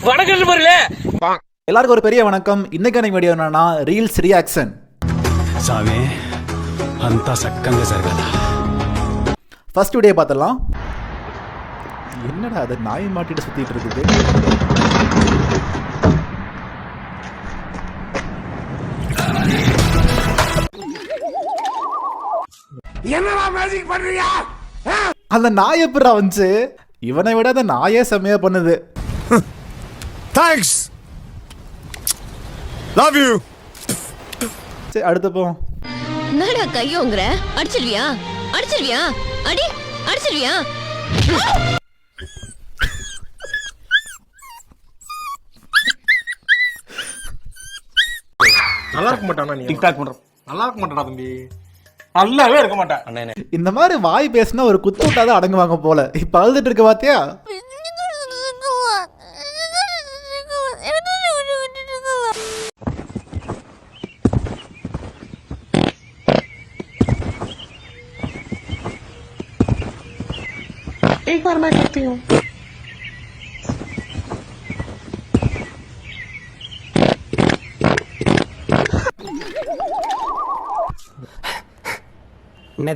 எல்லாருக்கும் ஒரு பெரிய வணக்கம். இன்னைக்கான வீடியோ என்னன்னா ரீல்ஸ் ரியாக்ஷன். சாமி அந்த சக்கங்க சர்கதா. ஃபர்ஸ்ட் வீடியோ பார்த்தலாம். என்னடா அது நாய் மாட்டிட்டு சுத்திட்டு இருக்குது. என்னடா மேஜிக் பண்றியா? அந்த நாய் எப்படா வந்துச்சு? இவனை விட அந்த நாயே செம்மையா பண்ணுது. தேங்க்ஸ். Love you. சரி அடுத்து போ. என்னடா கையோங்கற? அடிச்சிருவியா? அடிச்சிருவியா? அடி அடிச்சிருவியா? நல்லா இருக்க மாட்டானா நீ? டிக்டாக் பண்ற. நல்லா இருக்க மாட்டானா தம்பி? நல்லாவே இருக்க மாட்டா. இந்த மாதிரி வாய் பேசினா ஒரு குத்து விட்டாதான் அடங்குவாங்க போல. இப்ப அழுதுட்டு இருக்க பாத்தியா? एक बार मैं करती हूँ.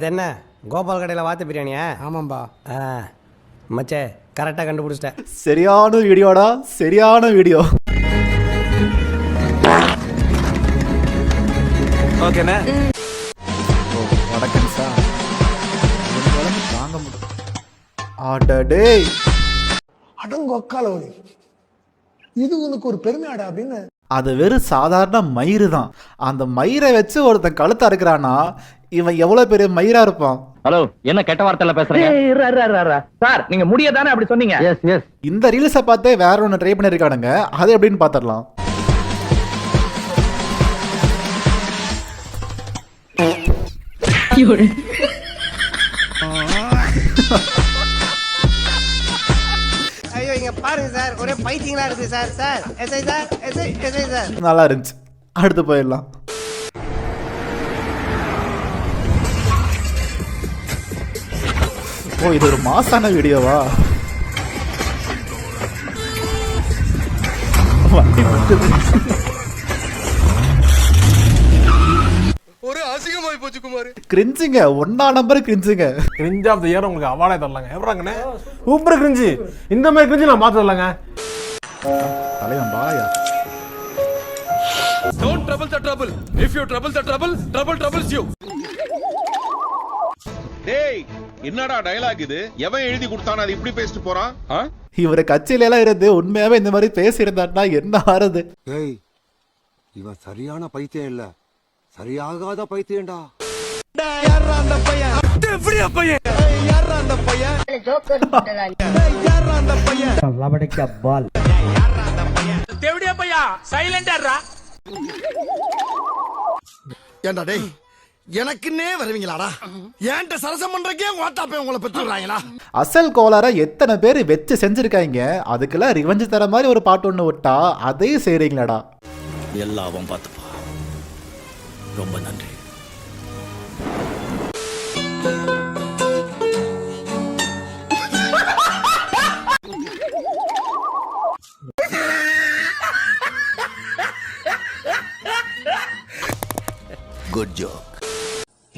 என்ன கோபால் கடையில் வாத்து பிரியாணியா? ஆமாம்பா. மச்சே கரெக்டாக கண்டுபிடிச்சிட்டேன். சரியான வீடியோடா, சரியான வீடியோ. ஓகேண்ணே. வணக்கம் சார். தாங்க முடியும். அடடே அடங்கொக்காலவனி, இது உனக்கு ஒரு பெருமையாடா அப்படின்னு. அது வெறும் சாதாரண மயிறு தான். அந்த மயிரை வச்சு ஒருத்தன் கழுத்தை அறுக்கிறானா இவன் எவ்வளவு பெரிய மயிரா இருப்பான். ஹலோ, என்ன கெட்ட வார்த்தையில பேசுறீங்க சார்? நீங்க முடியதானே அப்படி சொன்னீங்க. Yes yes. இந்த ரீல்ஸை பார்த்தே வேற ஒன்று ட்ரை பண்ணிருக்கானுங்க. அது எப்படின்னு பாத்திரலாம். ஐயோ இங்க பாருங்க சார், ஒரே பைத்தியங்களா இருக்கு sir. Sir SI sir, SI SI sir. நல்லா இருந்துச்சு. அடுத்து போயிடலாம். ஓ, இது ஒரு மாசான வீடியோவா? ஒரு அசிங்கமாய் போச்சு குமார். கிரிஞ்சுங்க, ஒன்னா நம்பர் கிரிஞ்சுங்க. கிரிஞ்ச் ஆஃப் தி இயர் உங்களுக்கு அவார்டே தரலாங்க. எவராங்கண்ணே சூப்பர் கிரிஞ்சு. இந்த மாதிரி கிரிஞ்சு நான் பார்த்து தரலாங்க. தலைவன் பாயா. Don't trouble the trouble. If you trouble the trouble, trouble troubles you. டேய், என்னடா டயலாக் இது? எவன் எழுதி கொடுத்தானே அது இப்படி பேசிட்டு போறான்? இவரு கட்சியில எல்லாம் இருந்து உண்மையாவே இந்த மாதிரி பேசியிருந்தாருன்னா என்ன ஆறுது? ஏய், இவன் சரியான பைத்தியம் இல்ல, சரியாகாத பைத்தியம்டா. யாரா அந்த பையன்? எப்படியா பையன்? யாரா அந்த பையன்? யாரா அந்த பையன்? லபடிக்க பால். யாரா அந்த பையன்? தேவடியா பையா, சைலண்டாரா. ஏண்டா டேய், எனக்குன்னே வருவீங்களாடா? ஏன்ட்ட சரசம் பண்றக்கே வாட்டாப்பே உங்களை பெற்றுறாங்களா? அசல் கோளார எத்தனை பேர் வெச்சு செஞ்சிருக்காங்க. அதுக்கெல்லாம் ரிவெஞ்ச் தர மாதிரி ஒரு பாட்டு ஒண்ணு விட்டா அதையும் செய்றீங்களாடா. எல்லாவும் பார்த்துப்பா. ரொம்ப நன்றி. Good joke.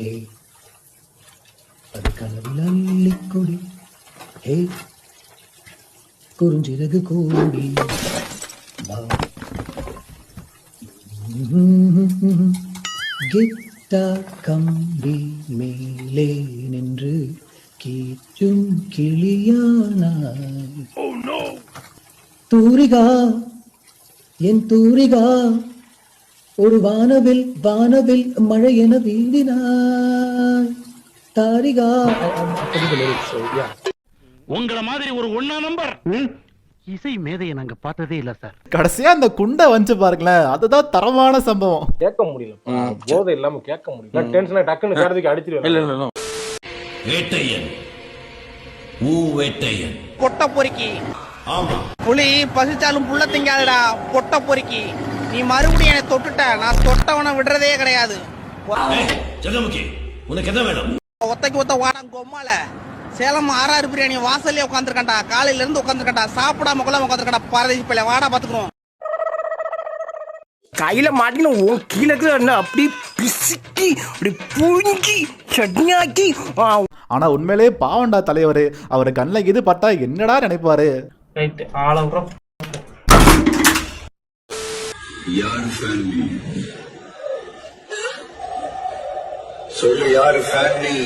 ஏய், அது கனவில் அள்ளிக்கொடி. ஏய், குறுஞ்சிறகு கூடி கிட்டா கம்பி மேலே நின்று கீச்சும் கிளியானாய். தூரிகா, என் தூரிகா, ஒரு வானவில் வானவில் மழை என வீடினாய். தாரிகா. உங்களை மாதிரி ஒரு ஒண்ணா நம்பர் இசை மேதையை நாங்க பார்த்ததே இல்ல சார். கடைசியா அந்த குண்டை வந்து பாருங்களேன், அதுதான் தரமான சம்பவம். கேட்க முடியல. போதை இல்லாம கேட்க முடியல. டென்ஷனா டக்குன்னு கேட்டதுக்கு அடிச்சிருவேன். இல்ல இல்ல. வேட்டையன் ஊ வேட்டையன். பொட்ட பொறுக்கி. ஆமா. புலி பசிச்சாலும் புள்ள திங்காதடா பொட்ட பொறுக்கி. நீ மறுபடியும் என்னை தொட்டுட்ட, நான் தொட்டவனை விடுறதே கிடையாது. ஜெகமுகி, உனக்கு என்ன வேணும்? ஒத்தைக்கு ஒத்த வாடம் கொம்மால சேலம் ஆர்ஆர் பிரியாணி வாசல்லே உட்காந்துருக்கேன்டா, காலையில இருந்து உட்காந்துருக்கேன்டா, சாப்பிடாம கொள்ள உட்காந்துருக்கேன்டா, பரதேசி பிள்ளை வாடா பாத்துக்கிறோம். கையில மாட்டின உன் கீழே அப்படி பிசுக்கி அப்படி புழுங்கி சட்னியாக்கி ஆனா உண்மையிலே பாவண்டா தலைவர். அவர் கண்ணில் இது பட்டா என்னடா நினைப்பாரு? ரைட் ஆளவுறோம். யார் ஃபேமிலி சொல்லு, யார் ஃபேமிலி?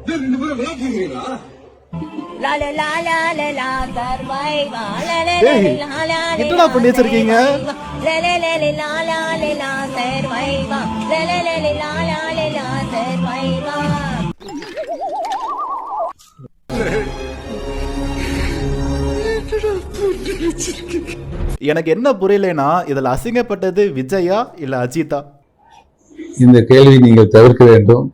ரெண்டு பேரும் விளையாடுறீங்களா? என்னடா பண்ணி வச்சிருக்கீங்க? எனக்கு என்ன புரியலனா, இதுல அசிங்கப்பட்டது விஜயா இல்ல அஜிதா? இந்த கேள்வி நீங்கள் தவிர்க்க வேண்டும்.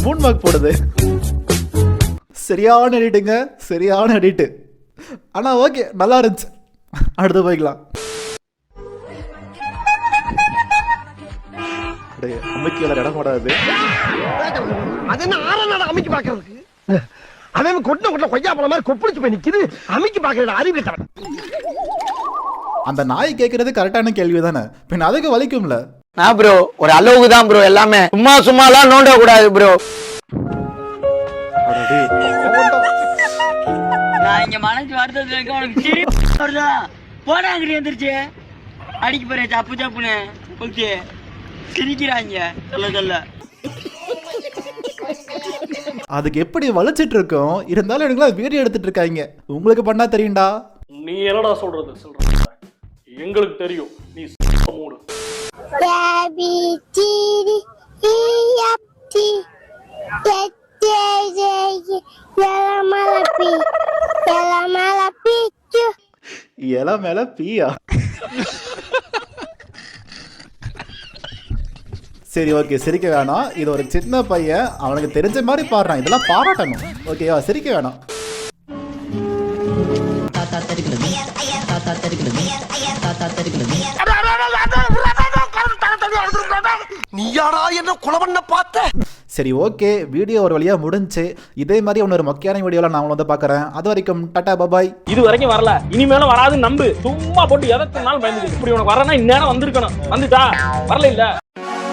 மூணு மார்க் போடுது. சரியான எடிட்டுங்க, சரியான எடிட்டு. ஆனா ஓகே, நல்லா இருந்துச்சு. அடுத்து போய்க்கலாம். அமைக்கிற இடம் போடாது. அது என்ன ஆறாம் அமைக்க பாக்குறதுக்கு? அவன் கொட்டின கொட்டின கொய்யா போன மாதிரி கொப்பளிச்சு போய் நிக்குது. அமைக்க பாக்குற அறிவு கேட்டவன். அந்த நாய் கேட்கறது கரெக்டான கேள்வி தானே, பின் அதுக்கு வலிக்கும்ல. நான் ப்ரோ ஒரு அளவுக்கு தான் ப்ரோ, எல்லாமே சும்மா சும்மாலாம் நோண்ட கூடாது ப்ரோ. நான் இங்க மனசு வருத்தத்துல இருக்க, உனக்கு சிரிப்பு வருதா? போடா அங்கிட்டு வந்துருச்சு, அடிக்க போறேன் சப்பு சப்புன்னு. ஓகே சிரிக்கிறாங்க சொல்ல சொல்ல. அதுக்கு எப்படி வலிச்சிட்டு இருக்கோம், இருந்தாலும் எனக்கு வீடியோ எடுத்துட்டு இருக்காங்க. உங்களுக்கு பண்ணா தெரியும்டா. நீ என்னடா சொல்றது? எங்களுக்கு தெரியும், நீ மூடு. இல மேல பீயா? சரி ஓகே, சிரிக்க வேணாம். இது ஒரு சின்ன பையன், அவனுக்கு தெரிஞ்ச மாதிரி பாடுறான். இதெல்லாம் பாராட்டணும், ஓகேவா? சிரிக்க வேணாம். நீயாடா என்ன கொலை பண்ண பார்த்த? சரி ஓகே, வீடியோ ஒரு வழியா முடிஞ்சு. இதே மாதிரி இன்னொரு முக்கியமான வீடியோல நான் வந்து பார்க்கறேன். அது வரைக்கும் டாடா பாய். இது வரைக்கும் வரல, இனிமேலும் வராது நம்பு. சும்மா போட்டு எதற்கு நாள் பயந்துட்டு இப்படி உனக்கு வரனா இந்நேரம் வந்திருக்கணும். வந்துட்டா வரல இல்ல.